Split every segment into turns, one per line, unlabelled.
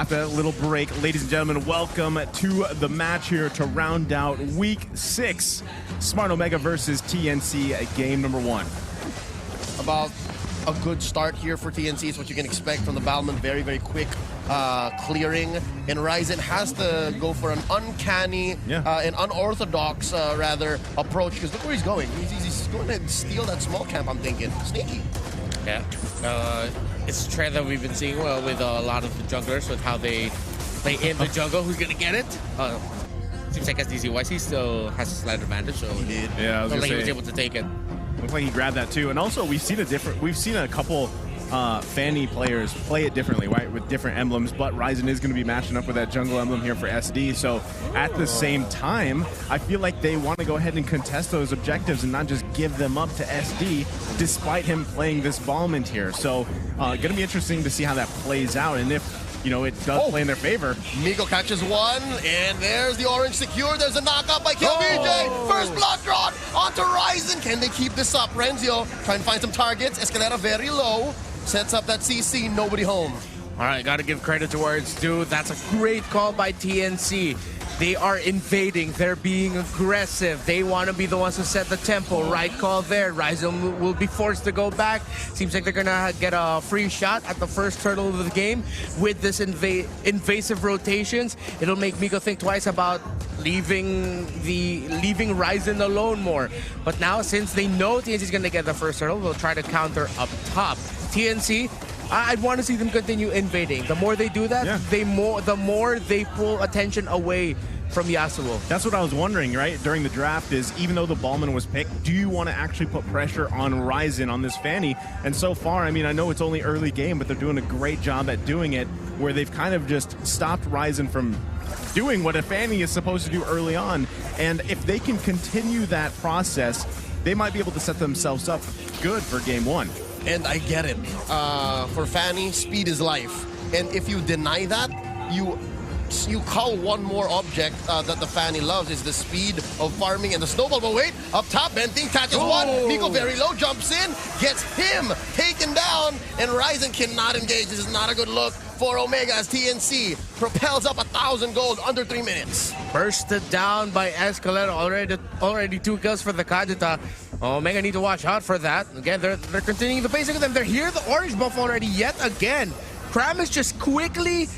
After that little break, ladies and gentlemen, welcome to the match here to round out Week 6. Smart Omega versus TNC, game number 1.
About a good start here for TNC is what you can expect from the Balman. Very, very quick clearing. And Ryzen has to go for an uncanny and unorthodox, rather, approach. Because look where he's going. He's going to steal that small camp, I'm thinking. Sneaky.
Yeah. It's a trend that we've been seeing with a lot of the junglers, with how they play in the jungle. Who's going to get it? Seems like SDZYC still has a slight advantage, so
yeah, I was
he was able to take it.
Looks like he grabbed that too. And also, we've seen a couple Fanny players play it differently, right, with different emblems, but Ryzen is going to be matching up with that jungle emblem here for SD. So at the same time, I feel like they want to go ahead and contest those objectives and not just give them up to SD, despite him playing this Balmond here. So going to be interesting to see how that plays out, and if it does play in their favor.
Miko catches one, and there's the orange secure. There's a knockout by KillVJ. First blood drawn onto Ryzen. Can they keep this up? Renzio trying to find some targets. Escalera very low. Sets up that CC, nobody home.
All right, got to give credit to where it's due. That's a great call by TNC. They are invading. They're being aggressive. They want to be the ones to set the tempo. Right call there. Ryzen will be forced to go back. Seems like they're going to get a free shot at the first turtle of the game. With this invasive rotations, it'll make Miko think twice about leaving Ryzen alone more. But now, since they know TNC is going to get the first turtle, they'll try to counter up top. TNC, I'd want to see them continue invading. The more they do that, the more they pull attention away from Yasuo.
That's what I was wondering, right, during the draft, is even though the Balman was picked, do you want to actually put pressure on Ryzen on this Fanny? And so far, I mean, I know it's only early game, but they're doing a great job at doing it, where they've kind of just stopped Ryzen from doing what a Fanny is supposed to do early on. And if they can continue that process, they might be able to set themselves up good for game 1.
And I get it. For Fanny, speed is life. And if you deny that, you call one more object that the Fanny loves is the speed of farming and the snowball. But wait, up top, Benting catches one. Miko very low, jumps in, gets him taken down, and Ryzen cannot engage. This is not a good look for Omega as TNC propels up 1,000 gold under 3 minutes.
Bursted down by Escalera. Already 2 kills for the Kajita. Omega need to watch out for that. Again, they're continuing the pacing of them. They're here, the orange buff already yet again. Kram is just quickly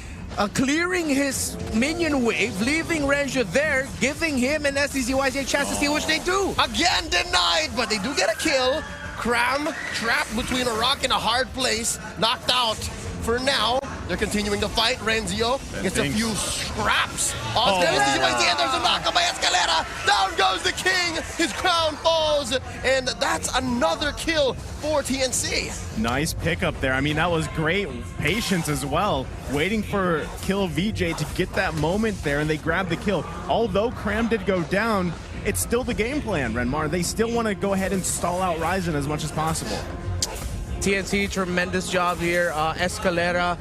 clearing his minion wave, leaving Renzio there, giving him and SDZYC a chance to steal, which they do.
Again denied, but they do get a kill. Kram trapped between a rock and a hard place, knocked out. For now, they're continuing to fight. Renzio gets a few scraps. SDZYC, and there's a knockup by Escalera. Down goes the king. His crown falls, and that's another kill for TNC.
Nice pickup there. I mean, that was great patience as well. Waiting for KillVJ to get that moment there, and they grabbed the kill. Although Kram did go down, it's still the game plan, Renmar. They still want to go ahead and stall out Ryzen as much as possible.
TNC, tremendous job here. Escalera,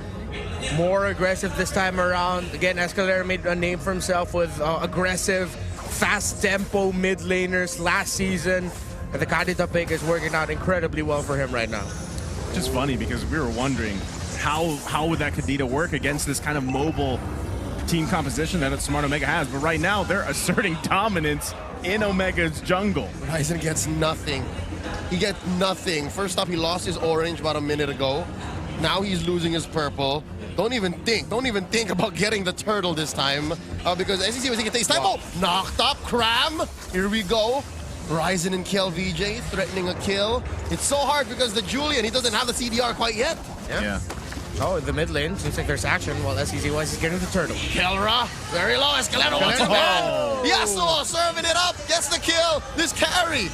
more aggressive this time around. Again, Escalera made a name for himself with aggressive, fast tempo mid laners last season. And the Kadita pick is working out incredibly well for him right now.
Just funny, because we were wondering how would that Kadita work against this kind of mobile team composition that Smart Omega has. But right now, they're asserting dominance in Omega's jungle.
Ryzen gets nothing. He gets nothing. First up, he lost his orange about a minute ago. Now he's losing his purple. Don't even think about getting the turtle this time, because SEC was taking his time. Oh, knocked up, Kram. Here we go. Ryzen and KillVJ threatening a kill. It's so hard because the Julian, he doesn't have the CDR quite yet.
Yeah.
Oh, in the mid lane, seems like there's action while SEZYC is getting the turtle.
Kelra, very low. Escalera once again. Yasuo serving it up, gets the kill. This carry.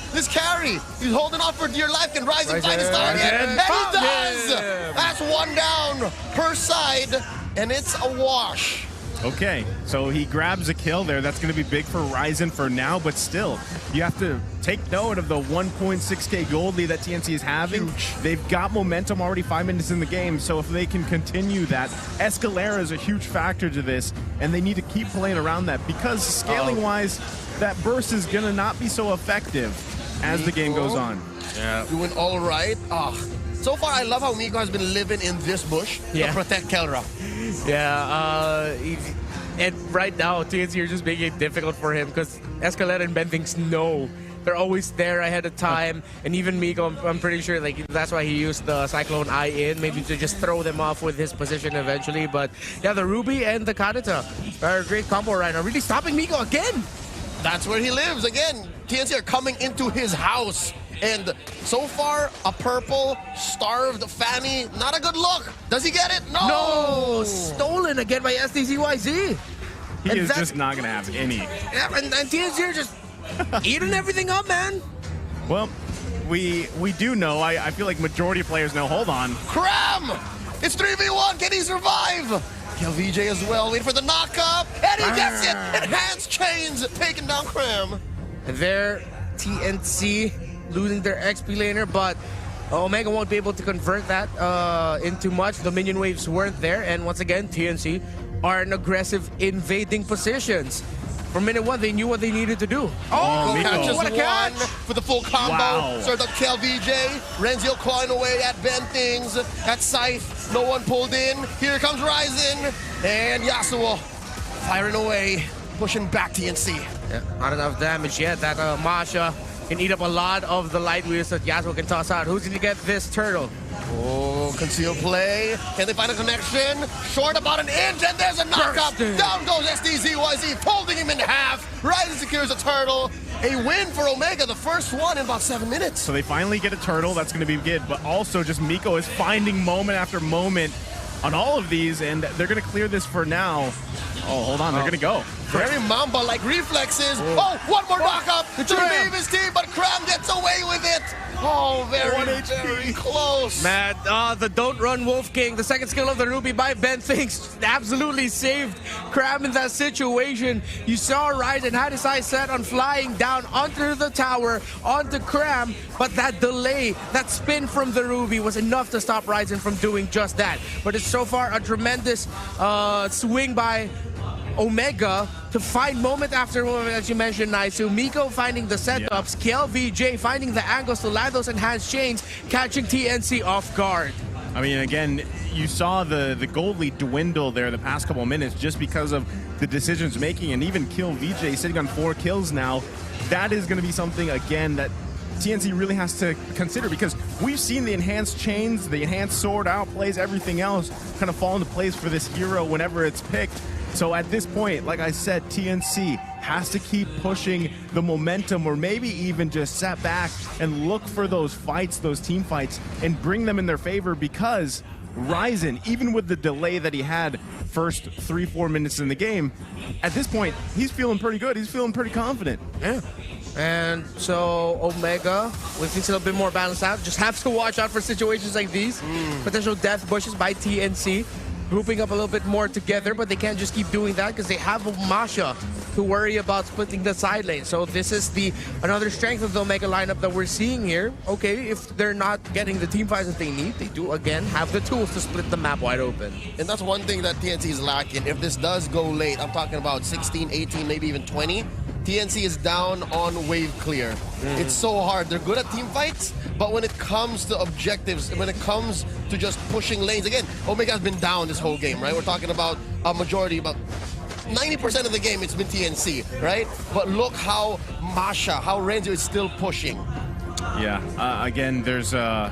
He's holding on for dear life. Can Ryzen find his target? And he does. That's one down per side, and it's a wash.
Okay, so he grabs a kill there. That's going to be big for Ryzen for now, but still, you have to take note of the 1.6k gold lead that TNC is having.
Huge.
They've got momentum already 5 minutes in the game, so if they can continue that, Escalera is a huge factor to this, and they need to keep playing around that, because scaling-wise, that burst is going to not be so effective as the game goes on.
Yeah. Doing all right. So far, I love how Miko has been living in this bush to protect Kelra.
Yeah, and right now, TNC are just making it difficult for him because Escalera and Ben thinks no. They're always there ahead of time, and even Miko, I'm pretty sure like that's why he used the Cyclone Eye in, maybe to just throw them off with his position eventually. But yeah, the Ruby and the Kadita are a great combo right now, really stopping Miko again.
That's where he lives again. TNC are coming into his house, and so far a purple starved Fanny, not a good look. Does he get it? No.
Stolen again by SDZYZ.
He is just not gonna have any.
Yeah, and TNC are just eating everything up, man.
Well, we do know. I feel like majority of players know. Hold on.
Cram! It's 3v1. Can he survive? KLVJ as well. Wait for the knock-up. And he gets it. Enhanced chains taking down Cram.
And there, TNC losing their XP laner, but Omega won't be able to convert that into much. The minion waves weren't there. And once again, TNC are in aggressive invading positions. From minute one, they knew what they needed to do.
Oh, catches
what a catch!
For the full combo.
Wow.
Served up KLVJ. Renzio clawing away at Ben Things. At Scythe, no one pulled in. Here comes Ryzen. And Yasuo firing away, pushing back TNC.
Yeah, not enough damage yet. That Masha can eat up a lot of the light wheels that Yasuo can toss out. Who's going to get this turtle?
Oh, conceal play. Can they find a connection? Short about an inch, and there's a knockup. Down goes SDZYZ, folding him in half. Ryzen secures a turtle. A win for Omega, the first one in about 7 minutes.
So they finally get a turtle. That's going to be good. But also, just Miko is finding moment after moment on all of these, and they're going to clear this for now. Oh, hold on. They're going to go.
Very Mamba-like reflexes. Oh, one more knockup to leave his team, but Cram gets away with it. Oh, very close.
Man, the Don't Run Wolf King, the second skill of the Ruby by Ben Thinks, absolutely saved Cram in that situation. You saw Ryzen had his eyes set on flying down onto the tower, onto Cram, but that delay, that spin from the Ruby was enough to stop Ryzen from doing just that. But it's so far a tremendous swing by Omega to find moment after moment, as you mentioned, Naisu. Miko finding the setups, KLVJ finding the angles to land those enhanced chains, catching TNC off guard.
I mean, again, you saw the gold lead dwindle there the past couple of minutes just because of the decisions making, and even KLVJ sitting on 4 kills now. That is going to be something, again, that TNC really has to consider, because we've seen the enhanced chains, the enhanced sword outplays, everything else kind of fall into place for this hero whenever it's picked. So at this point, like I said, TNC has to keep pushing the momentum, or maybe even just sit back and look for those fights, those team fights, and bring them in their favor, because Ryzen, even with the delay that he had first 3-4 minutes in the game, at this point, he's feeling pretty good. He's feeling pretty confident.
Yeah. And so Omega, with things a little bit more balanced out, just have to watch out for situations like these. Potential death bushes by TNC. Grouping up a little bit more together, but they can't just keep doing that because they have Masha to worry about splitting the side lane. So this is another strength of the Omega lineup that we're seeing here. Okay, if they're not getting the team fights that they need, they do again have the tools to split the map wide open.
And that's one thing that TNC is lacking. If this does go late, I'm talking about 16, 18, maybe even 20, TNC is down on wave clear. It's so hard. They're good at team fights, but when it comes to objectives, when it comes to just pushing lanes, again, Omega has been down this whole game, right? We're talking about a majority, about 90% of the game it's been TNC, right? But look how Masha, how Renzio is still pushing.
Yeah, again, there's the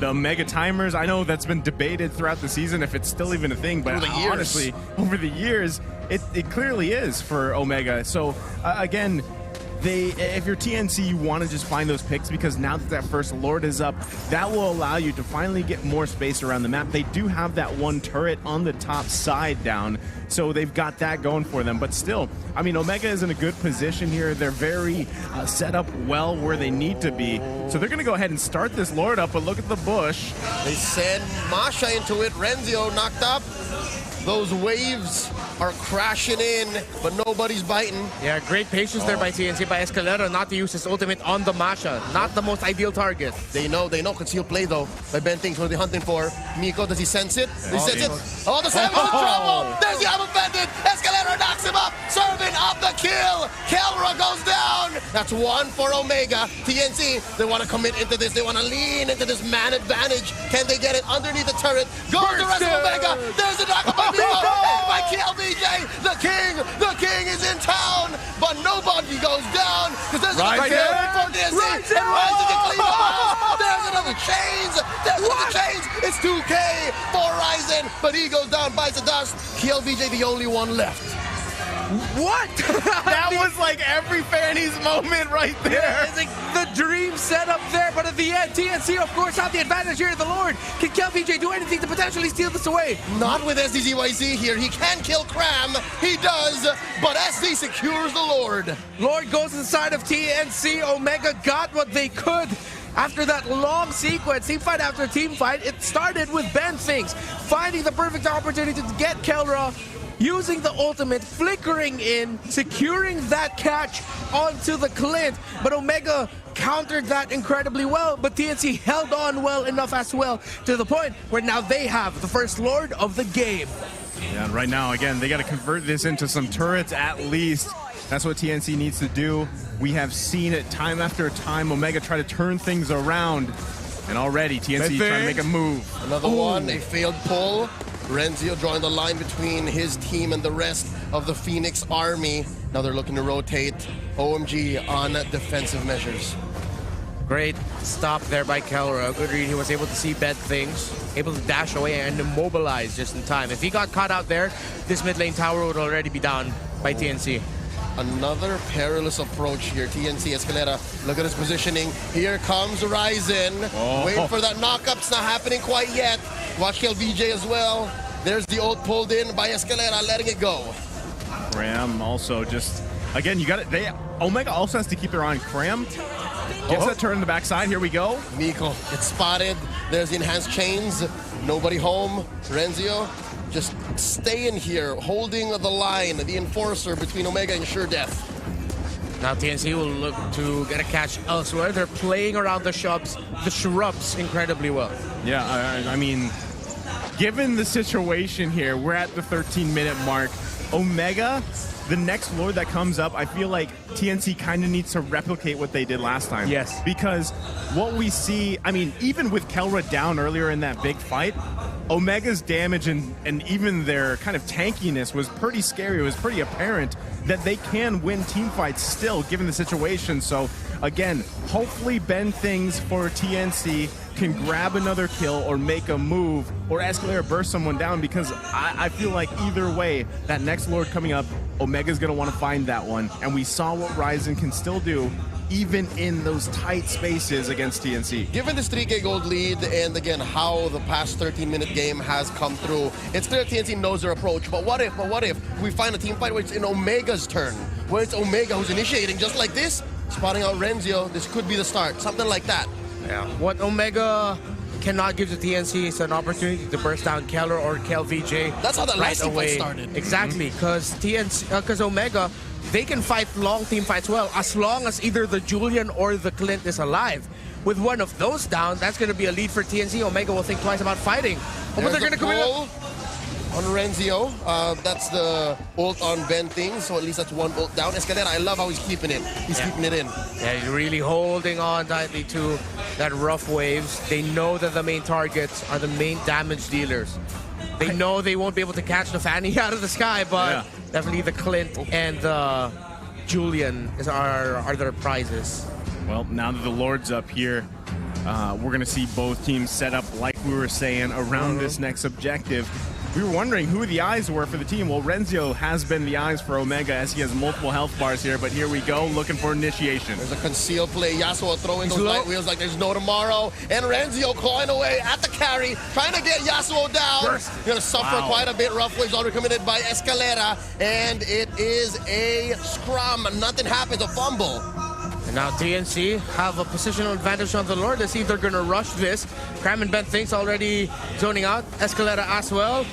Omega timers. I know that's been debated throughout the season if it's still even a thing, but honestly, over the years, it clearly is for Omega. So again, if you're TNC, you want to just find those picks, because now that first Lord is up, that will allow you to finally get more space around the map. They do have that one turret on the top side down, so they've got that going for them. But still, I mean, Omega is in a good position here. They're very set up well where they need to be. So they're going to go ahead and start this Lord up, but look at the bush.
They send Masha into it. Renzio knocked up. Those waves are crashing in, but nobody's biting.
Yeah, great patience there by TNC, by Escalera, not to use his ultimate on the Masha. Not the most ideal target.
They know. Conceal play, though, by Ben Things. What are they hunting for? Miko, does he sense it? Does he sense it? Oh, the Savage in trouble! There's the Alpha Bandit! Escalera Escalera knocks him up, serving up the kill. Kelra goes down. That's one for Omega. TNC, they want to commit into this. They want to lean into this man advantage. Can they get it underneath the turret? Go the rest of Omega. There's a knockup by Miko. By KLBJ. The king is in town. But nobody goes down because there's another kill for TNC. And Ryzen can clean up house. There's another chains. There's another chains. It's 2K for Ryzen, but he goes down, bites the dust. KLBJ the only one left.
What?
That was like every Fanny's moment right there.
Yeah, it's like the dream set up there, but at the end, TNC, of course, have the advantage here. The Lord, can KLBJ do anything to potentially steal this away?
Not with SDZYZ here. He can kill Cram. He does, but SD secures the Lord.
Lord goes inside of TNC. Omega got what they could. After that long sequence, team fight after team fight, it started with Ben Things finding the perfect opportunity to get Kelra, using the ultimate, flickering in, securing that catch onto the Clint. But Omega countered that incredibly well, but TNC held on well enough as well to the point where now they have the first Lord of the game.
Yeah, and right now, again, they got to convert this into some turrets at least. That's what TNC needs to do. We have seen it time after time. Omega try to turn things around. And already, TNC trying to make a move.
Another one, a failed pull. Renzio drawing the line between his team and the rest of the Phoenix army. Now they're looking to rotate OMG on defensive measures.
Great stop there by Kelra. Good read. He was able to see bad things, able to dash away and immobilize just in time. If he got caught out there, this mid lane tower would already be down by TNC.
Another perilous approach here. TNC, Escalera, look at his positioning. Here comes Ryzen. Wait for that knockup. It's not happening quite yet. Watch KLBJ as well. There's the ult pulled in by Escalera, letting it go.
Cram also just, again, you got it. Omega also has to keep their eye on Cram. Gets that turn in the backside. Here we go.
Miko gets spotted. There's the enhanced chains. Nobody home. Renzio just staying here, holding the line, the enforcer between Omega and Sure Death.
Now TNC will look to get a catch elsewhere. They're playing around the shrubs incredibly well.
Yeah, I mean, given the situation here, we're at the 13-minute mark. Omega, the next Lord that comes up, I feel like TNC kind of needs to replicate what they did last time.
Yes.
Because what we see, I mean, even with Kelra down earlier in that big fight, Omega's damage and even their kind of tankiness was pretty scary. It was pretty apparent that they can win team fights still, given the situation. So, again, hopefully bend things for TNC, can grab another kill or make a move, or Escalera burst someone down, because I feel like either way, that next Lord coming up, Omega's going to want to find that one. And we saw what Ryzen can still do, even in those tight spaces against TNC.
Given this 3K gold lead, and again, how the past 13-minute game has come through, it's clear TNC knows their approach. But what if we find a team fight where it's in Omega's turn, where it's Omega who's initiating, just like this, spotting out Renzio, this could be the start, something like that.
Yeah. What Omega cannot give to TNC is an opportunity to burst down Keller or KLVJ.
That's how the last team fight
away.
started.
Exactly, because Omega, they can fight long team fights well, as long as either the Julian or the Clint is alive. With one of those down, that's going to be a lead for TNC. Omega will think twice about fighting. But they're going to come in
on Renzio. That's the ult on Ben Things, so at least that's one ult down. Escalera, I love how he's keeping it. He's keeping it in.
Yeah, he's really holding on tightly to that rough waves. They know that the main targets are the main damage dealers. They know they won't be able to catch the Fanny out of the sky, but definitely the Clint and the Julian are their prizes.
Well, now that the Lord's up here, we're going to see both teams set up, like we were saying, around this next objective. We were wondering who the eyes were for the team. Well, Renzio has been the eyes for Omega, as he has multiple health bars here, but here we go, looking for initiation.
There's a concealed play. Yasuo throwing those light wheels like there's no tomorrow. And Renzio clawing away at the carry, trying to get Yasuo down. Going to suffer quite a bit. Rough waves already committed by Escalera. And it is a scrum. Nothing happens, a fumble.
And now TNC have a positional advantage on the Lord. Let's see if they're going to rush this. Cram and Ben Things already zoning out. Escalera as well.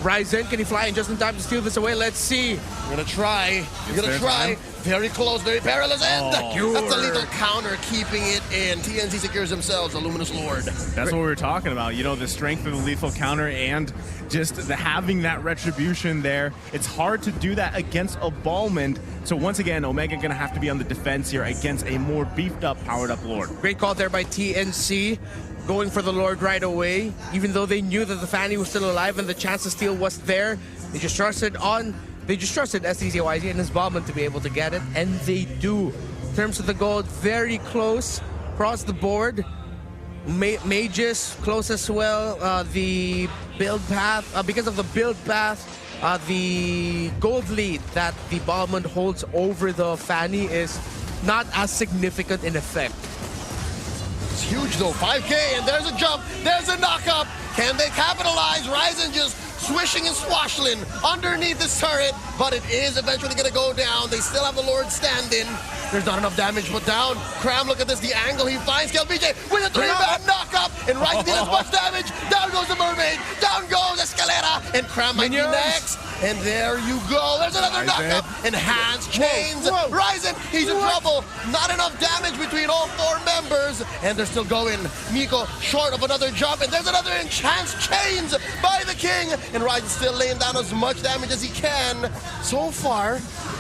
Ryzen, can he fly in just in time to steal this away? Let's see.
You're gonna try. You're gonna try. Very close, very perilous, and that's a lethal counter, keeping it in. TNC secures themselves, a Luminous Lord.
That's what we were talking about. You know, the strength of the lethal counter and just having that retribution there. It's hard to do that against a Ballman. So once again, Omega gonna have to be on the defense here against a more beefed up, powered up Lord.
Great call there by TNC. Going for the Lord right away. Even though they knew that the Fanny was still alive and the chance to steal was there, they just trusted SDZYZ and his Ballman to be able to get it, and they do. In terms of the gold, very close across the board. Mages close as well. The build path, because of the build path, the gold lead that the Ballman holds over the Fanny is not as significant in effect.
It's huge though, 5K, and there's a jump, there's a knock-up. Can they capitalize? Ryzen just swishing and swashing underneath this turret, but it is eventually going to go down. They still have the Lord standing. There's not enough damage put down. Cram, look at this, the angle he finds. KLVJ with a 3-man knock-up, and Ryzen did as much damage. Down goes the Mermaid, down goes Escalera, and Cram might be next. And there you go. There's another knock-up. Enhanced chains. Ryzen, he's in trouble. Not enough damage between all 4 members. And they're still going. Miko short of another jump. And there's another enhanced chains by the King. And Ryzen still laying down as much damage as he can. So far,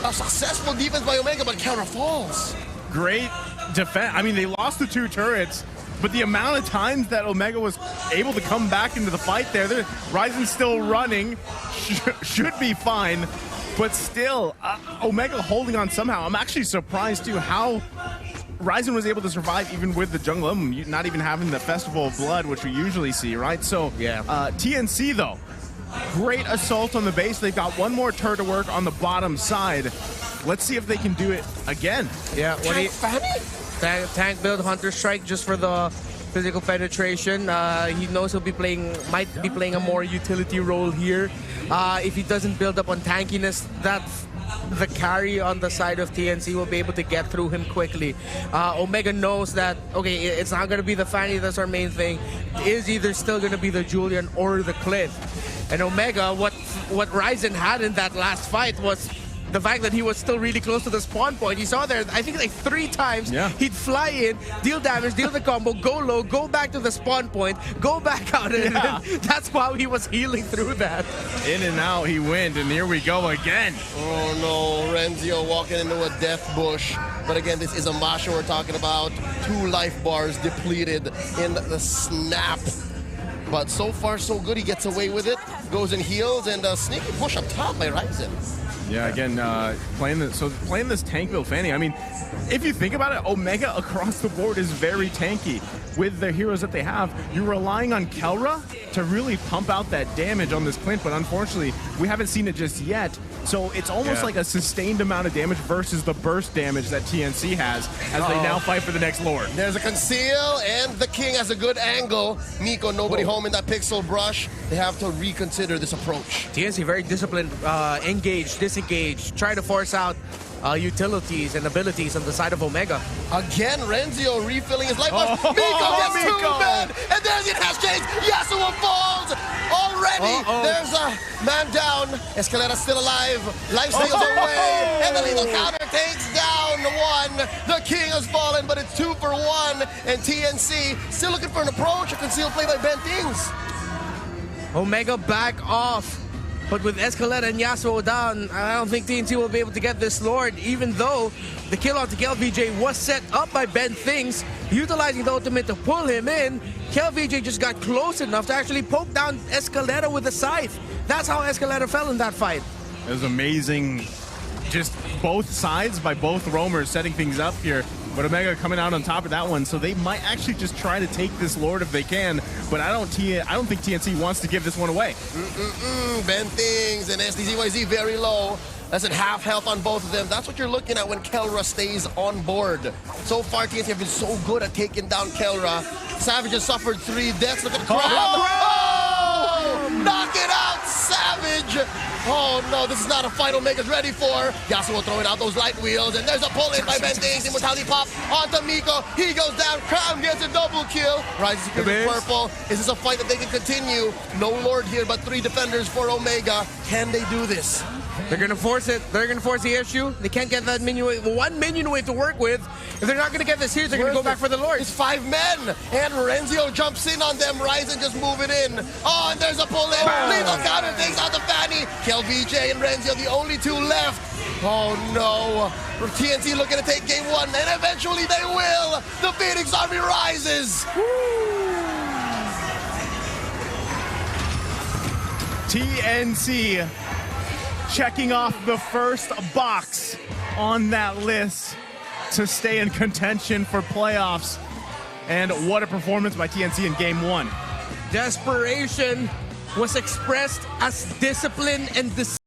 a successful defense by Omega, but counter falls.
Great defense. I mean, they lost the 2 turrets. But the amount of times that Omega was able to come back into the fight there, Ryzen's still running, should be fine, but still, Omega holding on somehow. I'm actually surprised too how Ryzen was able to survive even with the jungle emblem, not even having the Festival of Blood, which we usually see, right? So,
yeah.
TNC though, great assault on the base. They've got one more turret to work on the bottom side. Let's see if they can do it again.
Yeah, tank build Hunter Strike just for the physical penetration. He knows he'll be might be playing a more utility role here. If he doesn't build up on tankiness, that's the carry on the side of TNC will be able to get through him quickly. Omega knows that, okay, it's not going to be the Fanny, that's our main thing. It is either still going to be the Julian or the Clint. And Omega, what Ryzen had in that last fight was the fact that he was still really close to the spawn point. You saw there, I think like 3 times, he'd fly in, deal damage, deal the combo, go low, go back to the spawn point, go back out, and that's how he was healing through that.
In and out he went, and here we go again.
Oh no, Renzio walking into a death bush. But again, this is a Masha we're talking about. 2 life bars depleted in the snap. But so far, so good. He gets away with it, goes and heals, and a sneaky push up top by Ryzen.
Yeah, again, playing this tank build Fanny. I mean, if you think about it, Omega across the board is very tanky. With the heroes that they have, you're relying on Kelra to really pump out that damage on this Clint, but unfortunately, we haven't seen it just yet. So it's almost like a sustained amount of damage versus the burst damage that TNC has as they now fight for the next Lord.
There's a conceal, and the King has a good angle. Miko, nobody home in that pixel brush. They have to reconsider this approach.
TNC very disciplined, engaged, disengaged, try to force out utilities and abilities on the side of Omega.
Again, Renzio refilling his life bars. Miko gets 2 men, and there's the enhanced chains. Yasuo falls already. There's a man down. Escalera still alive. Life steals away, and the lethal counter takes down 1. The King has fallen, but it's 2 for 1, and TNC still looking for an approach. A concealed play by Ben Things.
Omega back off. But with Escalera and Yasuo down, I don't think TNC will be able to get this Lord, even though the kill onto KLVJ was set up by Ben Things, utilizing the ultimate to pull him in. KLVJ just got close enough to actually poke down Escalera with the scythe. That's how Escalera fell in that fight.
It was amazing. Just both sides by both roamers setting things up here. But Omega coming out on top of that one, so they might actually just try to take this Lord if they can. But I don't think TNC wants to give this one away.
Ben Things and SDZYZ very low. That's at half health on both of them. That's what you're looking at when Kelra stays on board. So far, TNC have been so good at taking down Kelra. Savage has suffered 3 deaths. Look at the crowd. Knock it out, Savage. Oh no, this is not a fight Omega's ready for. Yasuo throwing out those light wheels, and there's a pull-in by Bentings. Immortality pop onto Miko. He goes down. Crown gets a double kill. Rise is secure purple. Is this a fight that they can continue? No Lord here, but 3 defenders for Omega. Can they do this?
They're going to force it. They're going to force the issue. They can't get that minion wave, 1 minion wave to work with. If they're not going to get this here, they're going to go back for the Lord.
It's 5 men, and Renzio jumps in on them. Ryzen just move it in. Oh, and there's a pull-in. Lethal counter takes out the Fanny. Kill VJ and Renzio, the only 2 left. Oh no. TNC looking to take game 1, and eventually they will. The Phoenix Army rises.
TNC checking off the first box on that list to stay in contention for playoffs. And what a performance by TNC in game 1.
Desperation was expressed as discipline and decision.